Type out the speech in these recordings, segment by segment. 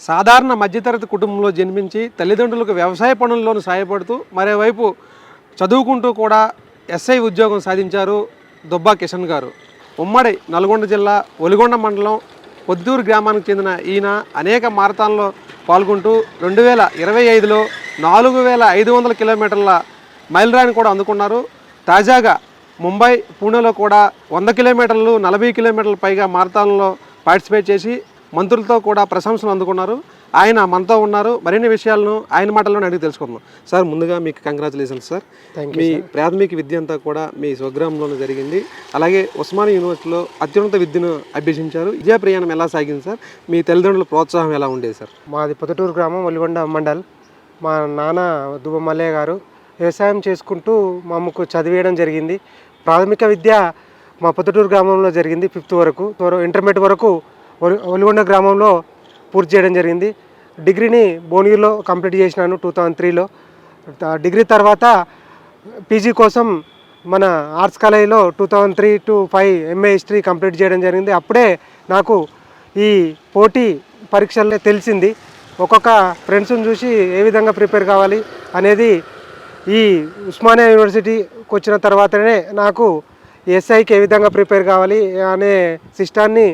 సాధారణ మధ్యతరగతి కుటుంబంలో జన్మించి తల్లిదండ్రులకు వ్యవసాయ పనుల్లోనూ సాయపడుతూ మరోవైపు చదువుకుంటూ కూడా ఎస్ఐ ఉద్యోగం సాధించారు దుబ్బా కిషన్ గారు. ఉమ్మడి నల్గొండ జిల్లా ఒలిగొండ మండలం పొద్దూరు గ్రామానికి చెందిన ఈయన అనేక మారథాన్లో పాల్గొంటూ 2025లో 4500 కిలోమీటర్ల మైలురాయిని కూడా అందుకున్నారు. తాజాగా ముంబై, పూణేలో కూడా 100 కిలోమీటర్లు, 40 కిలోమీటర్ల పైగా మారథాన్లో పార్టిసిపేట్ చేసి మంత్రులతో కూడా ప్రశంసలు అందుకున్నారు. ఆయన మనతో ఉన్నారు. మరిన్ని విషయాలను ఆయన మాటల్లోనే అడిగి తెలుసుకుందాం. సార్, ముందుగా మీకు కంగ్రాచులేషన్స్ సార్. మీ ప్రాథమిక విద్య అంతా కూడా మీ స్వగ్రామంలోనే జరిగింది. అలాగే ఉస్మానియా యూనివర్సిటీలో అత్యున్నత విద్యను అభ్యసించారు. విద్యా ప్రయాణం ఎలా సాగింది సార్? మీ తల్లిదండ్రుల ప్రోత్సాహం ఎలా ఉండేది సార్? మాది పొద్దుటూరు గ్రామం, ఒలిగొండ మండల్. మా నాన్న దుబ్బ మల్లయ్య గారు వ్యవసాయం చేసుకుంటూ మాకు చదివేయడం జరిగింది. ప్రాథమిక విద్య మా పొద్దుటూరు గ్రామంలో జరిగింది. 5th వరకు, ఇంటర్మీడియట్ వరకు ఒలిగొండ గ్రామంలో పూర్తి చేయడం జరిగింది. డిగ్రీని భువనగిరిలో కంప్లీట్ చేసినాను 2003లో. డిగ్రీ తర్వాత పీజీ కోసం మన ఆర్ట్స్ కాలేజీలో 2003 to 2005 ఎంఏ హిస్టరీ కంప్లీట్ చేయడం జరిగింది. అప్పుడే నాకు ఈ పోటీ పరీక్షల్లో తెలిసింది. ఒక్కొక్క ఫ్రెండ్స్ని చూసి ఏ విధంగా ప్రిపేర్ కావాలి అనేది ఈ ఉస్మానియా యూనివర్సిటీకి వచ్చిన తర్వాతనే నాకు ఎస్ఐకి ఏ విధంగా ప్రిపేర్ కావాలి అనే సిస్టాన్ని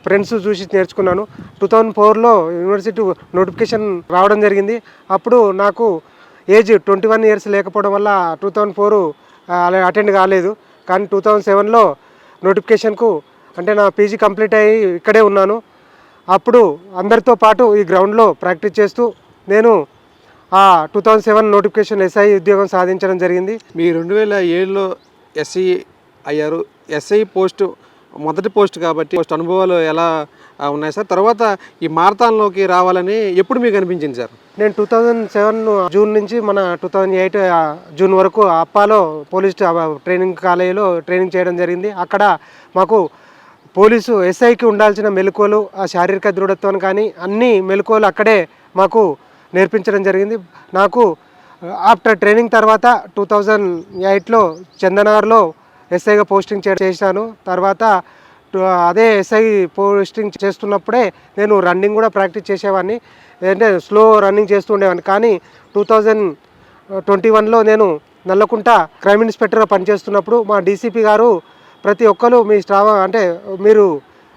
ఫ్రెండ్స్ చూసి నేర్చుకున్నాను. 2004లో యూనివర్సిటీ నోటిఫికేషన్ రావడం జరిగింది. అప్పుడు నాకు ఏజ్ 21 years లేకపోవడం వల్ల 2004 అటెండ్ కాలేదు. కానీ 2007లో నోటిఫికేషన్కు అంటే నా పీజీ కంప్లీట్ అయ్యి ఇక్కడే ఉన్నాను. అప్పుడు అందరితో పాటు ఈ గ్రౌండ్లో ప్రాక్టీస్ చేస్తూ నేను 2007 నోటిఫికేషన్ ఎస్ఐ ఉద్యోగం సాధించడం జరిగింది. మీ 2007లో ఎస్ఐ అయ్యారు. ఎస్ఐ పోస్టు మొదటి పోస్ట్ కాబట్టి పోస్ట్ అనుభవాలు ఎలా ఉన్నాయి సార్? తర్వాత ఈ మారథాన్లోకి రావాలని ఎప్పుడు మీకు అనిపించింది సార్? నేను 2007 జూన్ నుంచి మన 2008 జూన్ వరకు అప్పాలో పోలీస్ ట్రైనింగ్ కాలేజీలో ట్రైనింగ్ చేయడం జరిగింది. అక్కడ మాకు పోలీసు ఎస్ఐకి ఉండాల్సిన మెలకువలు, ఆ శారీరక దృఢత్వం కానీ అన్ని మెలకువలు అక్కడే మాకు నేర్పించడం జరిగింది. నాకు ఆఫ్టర్ ట్రైనింగ్ తర్వాత 2008లో చందనగర్లో ఎస్ఐగా పోస్టింగ్ చేశాను. తర్వాత అదే ఎస్ఐ పోస్టింగ్ చేస్తున్నప్పుడే నేను రన్నింగ్ కూడా ప్రాక్టీస్ చేసేవాడిని. అంటే స్లో రన్నింగ్ చేస్తూ ఉండేవాడిని. కానీ 2021లో నేను నల్లకుంట క్రైమ్ ఇన్స్పెక్టర్గా పనిచేస్తున్నప్పుడు మా డీసీపీ గారు ప్రతి ఒక్కరు మీ స్టాఫ్ అంటే మీరు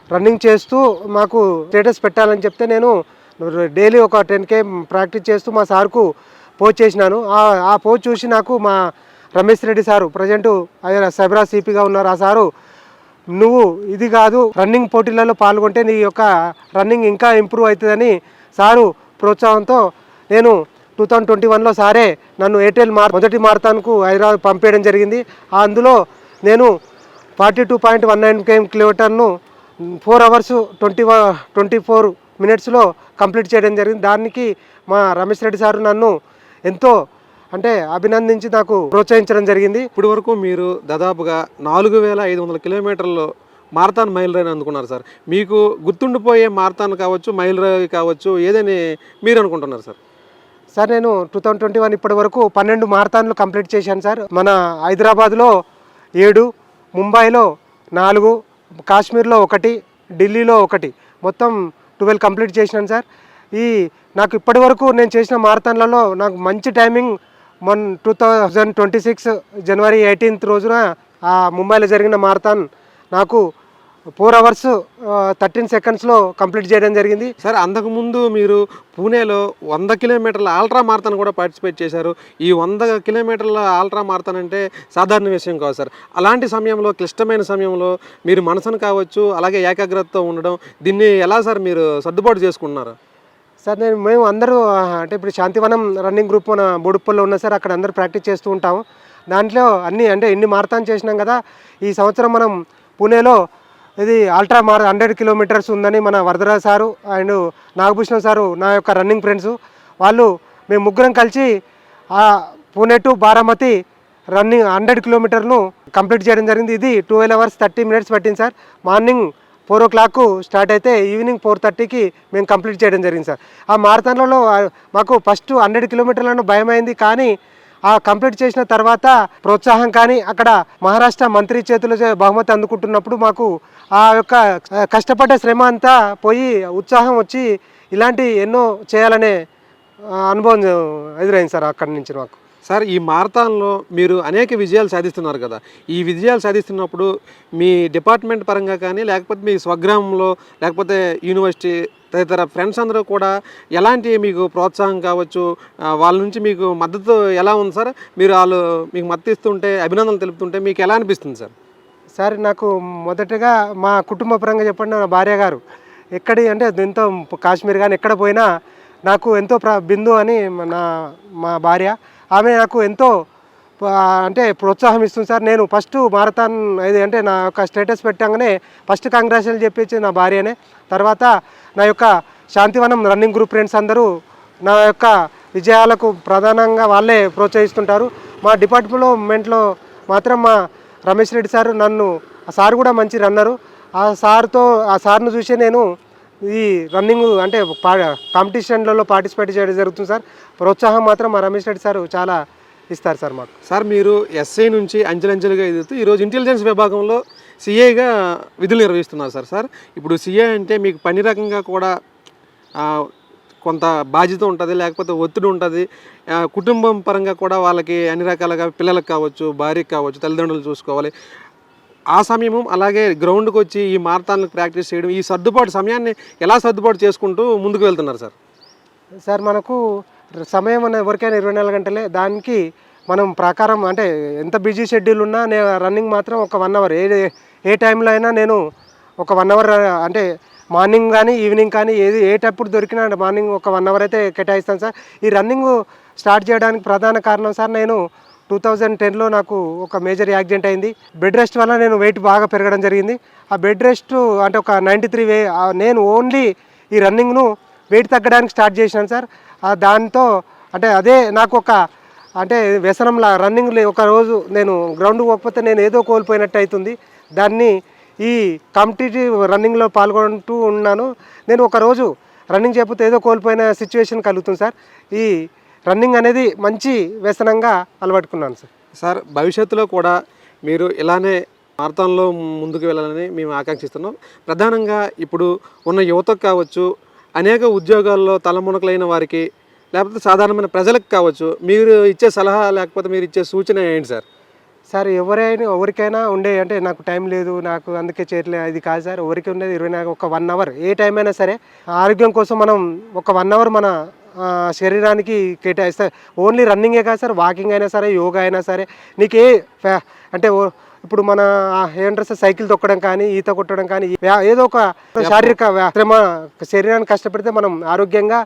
రన్నింగ్ చేస్తూ మాకు స్టేటస్ పెట్టాలని చెప్తే నేను డైలీ ఒక 10K ప్రాక్టీస్ చేస్తూ మా సార్కు పోస్ట్ చేసినాను. ఆ పోస్ట్ చూసి నాకు మా రమేష్ రెడ్డి సారు ప్రజెంట్ ఆయన సైబరా సిపిగా ఉన్నారు. ఆ సారు నువ్వు ఇది కాదు రన్నింగ్ పోటీలలో పాల్గొంటే నీ యొక్క రన్నింగ్ ఇంకా ఇంప్రూవ్ అవుతుందని సారు ప్రోత్సాహంతో నేను 2021లో సారే నన్ను ఎయిర్టెల్ మొదటి మారథాన్కు హైదరాబాద్ పంపేయడం జరిగింది. అందులో నేను 42.19 కిలోమీటర్ను 4 hours 24 minutesలో కంప్లీట్ చేయడం జరిగింది. దానికి మా రమేష్ రెడ్డి సారు నన్ను ఎంతో అంటే అభినందించి నాకు ప్రోత్సహించడం జరిగింది. ఇప్పటి వరకు మీరు దాదాపుగా 4500 కిలోమీటర్లు మారథాన్ మైలురాయిని అందుకున్నారు సార్. మీకు గుర్తుండిపోయే మారథాన్ కావచ్చు, మైలురాయి కావచ్చు, ఏదని మీరు అనుకుంటున్నారు సార్? సార్, నేను 2021 ఇప్పటి వరకు 12 మారథాన్లు కంప్లీట్ చేశాను సార్. మన హైదరాబాద్లో 7, ముంబైలో 4, కాశ్మీర్లో 1, ఢిల్లీలో 1, మొత్తం 12 కంప్లీట్ చేసినాను సార్. నాకు ఇప్పటి వరకు నేను చేసిన మారథాన్లలో నాకు మంచి టైమింగ్ 2026 జనవరి 18th రోజున ముంబైలో జరిగిన మారథాన్ నాకు 4 hours 13 secondsలో కంప్లీట్ చేయడం జరిగింది సార్. అంతకుముందు మీరు పూణేలో 100 కిలోమీటర్ల ఆల్ట్రా మారథాన్ కూడా పార్టిసిపేట్ చేశారు. ఈ 100 కిలోమీటర్ల ఆల్ట్రా మారథాన్ అంటే సాధారణ విషయం కాదు సార్. అలాంటి సమయంలో, క్లిష్టమైన సమయంలో మీరు మనసును కావచ్చు, అలాగే ఏకాగ్రతతో ఉండడం, దీన్ని ఎలా సార్ మీరు సర్దుబాటు చేసుకుంటున్నారు? సార్, మేము అందరూ అంటే ఇప్పుడు శాంతివనం రన్నింగ్ గ్రూప్ మన బోడుప్పల్లో ఉన్న సార్, అక్కడ అందరూ ప్రాక్టీస్ చేస్తూ ఉంటాము. దాంట్లో అన్నీ అంటే ఎన్ని మారథాన్ చేసినాం కదా, ఈ సంవత్సరం మనం పూణేలో ఇది అల్ట్రా 100 kilometers ఉందని మన Varadaraju sir and Nagabhushanam sir నా యొక్క రన్నింగ్ ఫ్రెండ్స్ మేము ముగ్గురం కలిసి పూణే టు బారామతి రన్నింగ్ 100 kilometersను కంప్లీట్ చేయడం జరిగింది. ఇది 12 hours 30 minutes పట్టింది సార్. మార్నింగ్ 4 o'clock స్టార్ట్ అయితే ఈవినింగ్ 4:30కి మేము కంప్లీట్ చేయడం జరిగింది సార్. ఆ మారథాన్లలో మాకు ఫస్ట్ 100 kilometersలను భయమైంది. కానీ కంప్లీట్ చేసిన తర్వాత ప్రోత్సాహం కానీ అక్కడ మహారాష్ట్ర మంత్రి చేతుల బహుమతి అందుకుంటున్నప్పుడు మాకు ఆ యొక్క కష్టపడ్డ శ్రమ అంతా పోయి ఉత్సాహం వచ్చి ఇలాంటి ఎన్నో చేయాలనే అనుభవం ఎదురైంది సార్ అక్కడి నుంచి మాకు. సార్ ఈ మారథాన్లో మీరు అనేక విజయాలు సాధిస్తున్నారు కదా, ఈ విజయాలు సాధిస్తున్నప్పుడు మీ డిపార్ట్మెంట్ పరంగా కానీ లేకపోతే మీ స్వగ్రామంలో లేకపోతే యూనివర్సిటీ తదితర ఫ్రెండ్స్ అందరూ కూడా ఎలాంటి మీకు ప్రోత్సాహం కావచ్చు, వాళ్ళ నుంచి మీకు మద్దతు ఎలా ఉంది సార్? మీరు వాళ్ళు మీకు మద్దతు ఇస్తుంటే, అభినందనలు తెలుపుతుంటే మీకు ఎలా అనిపిస్తుంది సార్? సార్ నాకు మొదటగా మా కుటుంబ పరంగా చెప్పండి, నా భార్య గారు ఎక్కడి అంటే ఎంతో కాశ్మీర్ కానీ ఎక్కడ పోయినా నాకు ఎంతో బిందు అని మా భార్య, ఆమె నాకు ఎంతో అంటే ప్రోత్సాహం ఇస్తుంది సార్. నేను ఫస్ట్ మారథాన్ ఇది అంటే నా యొక్క స్టేటస్ పెట్టగానే ఫస్ట్ కంగ్రాచులేషన్ చెప్పించి నా భార్యనే. తర్వాత నా యొక్క శాంతివనం రన్నింగ్ గ్రూప్ ఫ్రెండ్స్ అందరూ నా యొక్క విజయాలకు ప్రధానంగా వాళ్ళే ప్రోత్సహిస్తుంటారు. మా డిపార్ట్మెంట్లో మాత్రం మా రమేష్ రెడ్డి సార్, నన్ను ఆ సార్ కూడా మంచి రన్నరు. ఆ సార్ను చూసి నేను ఈ రన్నింగ్ అంటే కాంపిటీషన్లలో పార్టిసిపేట్ చేయడం జరుగుతుంది సార్. ప్రోత్సాహం మాత్రం మా రమేష్ రెడ్డి సార్ చాలా ఇస్తారు సార్ మాకు. సార్ మీరు ఎస్ఐ నుంచి అంచెలంచెలుగా ఎదుగుతూ ఈరోజు ఇంటెలిజెన్స్ విభాగంలో సిఐగా విధులు నిర్వహిస్తున్నారు సార్. సార్ ఇప్పుడు సిఐ అంటే మీకు పని రకంగా కూడా కొంత బాధ్యత ఉంటుంది, లేకపోతే ఒత్తిడి ఉంటుంది, కుటుంబం పరంగా కూడా వాళ్ళకి అన్ని రకాలుగా పిల్లలకు కావచ్చు, భార్యకి కావచ్చు, తల్లిదండ్రులు చూసుకోవాలి. ఆ సమయము అలాగే గ్రౌండ్కి వచ్చి ఈ మారథాన్లకు ప్రాక్టీస్ చేయడం, ఈ సర్దుబాటు సమయాన్ని ఎలా సర్దుబాటు చేసుకుంటూ ముందుకు వెళ్తున్నారు సార్? సార్ మనకు సమయం అనే ఎవరికైనా 24 గంటలే. దానికి మనం ప్రకారం అంటే ఎంత బిజీ షెడ్యూల్ ఉన్నా నేను రన్నింగ్ మాత్రం ఒక 1 అవర్ ఏ టైంలో అయినా నేను ఒక 1 అవర్ అంటే మార్నింగ్ కానీ ఈవినింగ్ కానీ ఏ టప్పుడు దొరికినా మార్నింగ్ ఒక 1 అవర్ అయితే కేటాయిస్తాను సార్. ఈ రన్నింగ్ స్టార్ట్ చేయడానికి ప్రధాన కారణం సార్, నేను 2010లో నాకు ఒక మేజర్ యాక్సిడెంట్ అయింది. బెడ్ రెస్ట్ వల్ల నేను వెయిట్ బాగా పెరగడం జరిగింది. ఆ బెడ్ రెస్ట్ అంటే ఒక 93 నేను ఓన్లీ ఈ రన్నింగ్ను వెయిట్ తగ్గడానికి స్టార్ట్ చేసినాను సార్. దాంతో అంటే అదే నాకు ఒక అంటే వ్యసనంలా రన్నింగ్ ఒక రోజు నేను గ్రౌండ్కి పోకపోతే నేను ఏదో కోల్పోయినట్టు అవుతుంది. దాన్ని ఈ కాంపిటేటివ్ రన్నింగ్లో పాల్గొంటూ ఉన్నాను. నేను ఒకరోజు రన్నింగ్ చేయకపోతే ఏదో కోల్పోయిన సిచ్యువేషన్ కలుగుతుంది సార్. ఈ రన్నింగ్ అనేది మంచి వ్యసనంగా అలవట్టుకున్నాను సార్. సార్ భవిష్యత్తులో కూడా మీరు ఇలానే మారథాన్లో ముందుకు వెళ్ళాలని మేము ఆకాంక్షిస్తున్నాం. ప్రధానంగా ఇప్పుడు ఉన్న యువతకు కావచ్చు, అనేక ఉద్యోగాల్లో తలమునకలైన వారికి, లేకపోతే సాధారణమైన ప్రజలకు కావచ్చు, మీరు ఇచ్చే సలహా లేకపోతే మీరు ఇచ్చే సూచన ఏంటి సార్? సార్ ఎవరికైనా ఉండే అంటే నాకు టైం లేదు, నాకు అందుకే చేయట్లేదు, అది కాదు సార్. ఎవరికి ఉండేది 24 ఒక 1 అవర్ ఏ టైం అయినా సరే. ఆరోగ్యం కోసం మనం ఒక 1 అవర్ మన శరీరానికి కేటాయిస్తే, ఓన్లీ రన్నింగే కాదు సార్, వాకింగ్ అయినా సరే, యోగా అయినా సరే, నీకే అంటే ఇప్పుడు మన ఏమంటారు సార్, సైకిల్ తొక్కడం కానీ, ఈత కొట్టడం కానీ, ఏదో ఒక శారీరక శ్రమ శరీరాన్ని కష్టపడితే మనం ఆరోగ్యంగా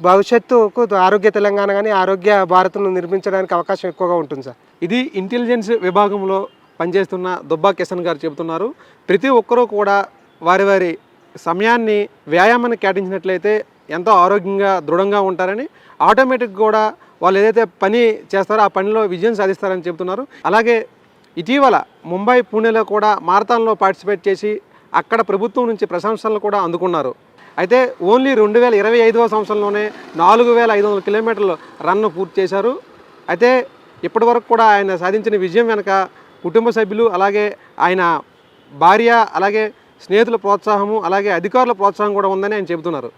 భవిష్యత్తుకు ఆరోగ్య తెలంగాణ కానీ ఆరోగ్య భారత్ను నిర్మించడానికి అవకాశం ఎక్కువగా ఉంటుంది సార్. ఇది ఇంటెలిజెన్స్ విభాగంలో పనిచేస్తున్న దుబ్బా కిషన్ గారు చెబుతున్నారు. ప్రతి ఒక్కరూ కూడా వారి వారి సమయాన్ని వ్యాయామాన్ని కేటాయించినట్లయితే ఎంతో ఆరోగ్యంగా దృఢంగా ఉంటారని, ఆటోమేటిక్ కూడా వాళ్ళు ఏదైతే పని చేస్తారో ఆ పనిలో విజయం సాధిస్తారని చెబుతున్నారు. అలాగే ఇటీవల ముంబై, పూణేలో కూడా మారథాన్లో పార్టిసిపేట్ చేసి అక్కడ ప్రభుత్వం నుంచి ప్రశంసలు కూడా అందుకున్నారు. అయితే ఓన్లీ 2025వ సంవత్సరంలోనే 4500 కిలోమీటర్లు రన్ను పూర్తి చేశారు. అయితే ఇప్పటి వరకు కూడా ఆయన సాధించిన విజయం వెనక కుటుంబ సభ్యులు, అలాగే ఆయన భార్య, అలాగే స్నేహితుల ప్రోత్సాహము, అలాగే అధికారుల ప్రోత్సాహం కూడా ఉందని ఆయన చెబుతున్నారు.